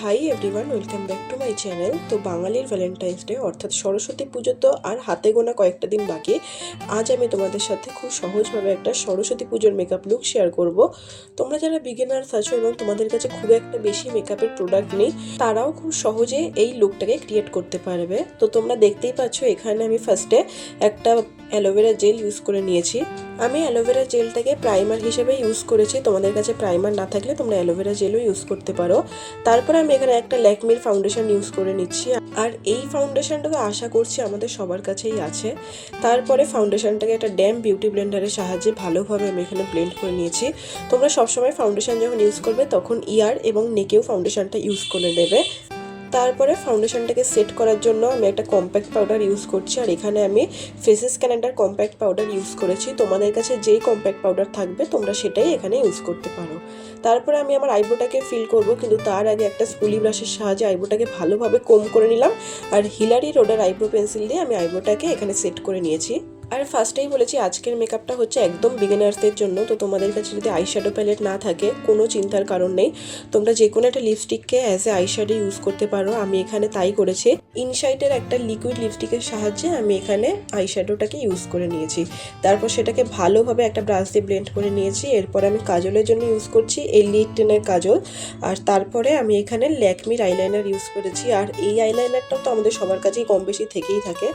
Hi everyone, welcome back to my channel. তো বাঙালির Valentine's day অর্থাৎ সরস্বতী পুজো তো আর হাতে গোনা কয়েকটা দিন বাকি। আজ আমি তোমাদের সাথে খুব সহজভাবে একটা সরস্বতী পুজোর মেকআপ লুক শেয়ার করব। তোমরা যারা বিগিনার্স আছো এবং তোমাদের কাছে খুব একটা বেশি মেকআপের প্রোডাক্ট নেই, তারাও খুব সহজে এই লুকটাকে ক্রিয়েট করতে পারবে। তো তোমরা দেখতেই পাচ্ছ এখানে আমি ফার্স্টে একটা অ্যালোভেরা জেল ইউজ করে নিয়েছি। আমি অ্যালোভেরা জেলটাকে প্রাইমার হিসেবে ইউজ করেছি। তোমাদের কাছে প্রাইমার না থাকলে তোমরা অ্যালোভেরা জেলও ইউজ করতে পারো। তারপর আমি এখানে একটা ল্যাকমির ফাউন্ডেশন ইউজ করে নিচ্ছি, আর এই ফাউন্ডেশনটা তো আশা করছি আমাদের সবার কাছেই আছে। তারপরে ফাউন্ডেশনটাকে একটা ড্যাম বিউটি ব্লেন্ডারের সাহায্যে ভালোভাবে আমি এখানে ব্লেন্ড করে নিয়েছি। তোমরা সবসময় ফাউন্ডেশন যখন ইউজ করবে তখন ইয়ার এবং নেকেও ফাউন্ডেশনটা ইউজ করে নেবে। তারপরে ফাউন্ডেশনটাকে সেট করার জন্য আমি একটা কম্প্যাক্ট পাউডার ইউজ করছি, আর এখানে আমি ফেসেস ক্যানাডার কম্প্যাক্ট পাউডার ইউজ করেছি। তোমাদের কাছে যেই কম্প্যাক্ট পাউডার থাকবে তোমরা সেটাই এখানে ইউজ করতে পারো। তারপরে আমি আমার আইব্রোটাকে ফিল করব, কিন্তু তার আগে একটা স্কুলি ব্রাশের সাহায্যে আইব্রোটাকে ভালোভাবে কোম করে নিলাম, আর হিলারি রোডার আইব্রো পেন্সিল দিয়ে আমি আইব্রোটাকে এখানে সেট করে নিয়েছি। আর ফার্স্টেই বলেছি আজকের মেকআপটা হচ্ছে একদম বিগিনার্সদের জন্য। তো তোমাদের কাছে যদি আইশ্যাডো প্যালেট না থাকে কোনো চিন্তার কারণ নেই, তোমরা যে কোনো একটা লিপস্টিককে অ্যাজ এ আইশ্যাডো ইউজ করতে পারো। আমি এখানে তাই করেছি। ইনসাইটের একটা লিকুইড লিপস্টিকের সাহায্যে আমি এখানে আইশ্যাডোটাকে ইউজ করে নিয়েছি। তারপর সেটাকে ভালোভাবে একটা ব্রাশ দিয়ে ব্লেন্ড করে নিয়েছি। এরপর আমি কাজলের জন্য ইউজ করছি এই লিপটেনের কাজল, আর তারপরে আমি এখানে ল্যাকমির আইলাইনার ইউজ করেছি। আর এই আইলাইনারটাও তো আমাদের সবার কাছেই কম বেশি থেকেই থাকে।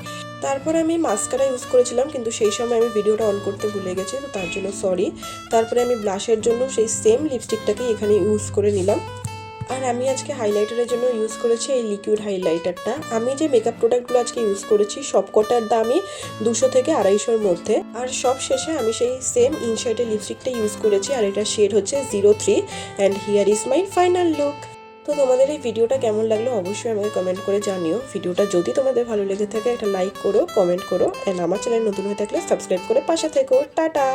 তারপরে আমি মাস্কারা ইউজ করেছিলাম, কিন্তু সেই সময় আমি ভিডিওটা অন করতে ভুলে গেছি, তো তার জন্য সরি। তারপরে আমি ব্লাশের জন্য সেই সেম লিপস্টিকটাকেই এখানে ইউজ করে নিলাম। আর আমি আজকে হাইলাইটারের জন্য ইউজ করেছি এই লিকুইড হাইলাইটারটা। আমি যে মেকআপ প্রোডাক্টগুলো আজকে ইউজ করেছি সবকটার দামই 200 থেকে 250-র মধ্যে। আর সব শেষে আমি সেই সেম ইনসাইটের লিপস্টিকটা ইউজ করেছি, আর এটা শেড হচ্ছে 03। And here is my final look. তো তোমাদের এই ভিডিওটা কেমন লাগলো অবশ্যই আমাকে কমেন্ট করে জানিও। ভিডিওটা যদি তোমাদের ভালো লেগে থাকে একটা লাইক করো, কমেন্ট করো, অ্যান্ড আমার চ্যানেল নতুন হয়ে থাকলে সাবস্ক্রাইব করে পাশে থেকো। টাটা।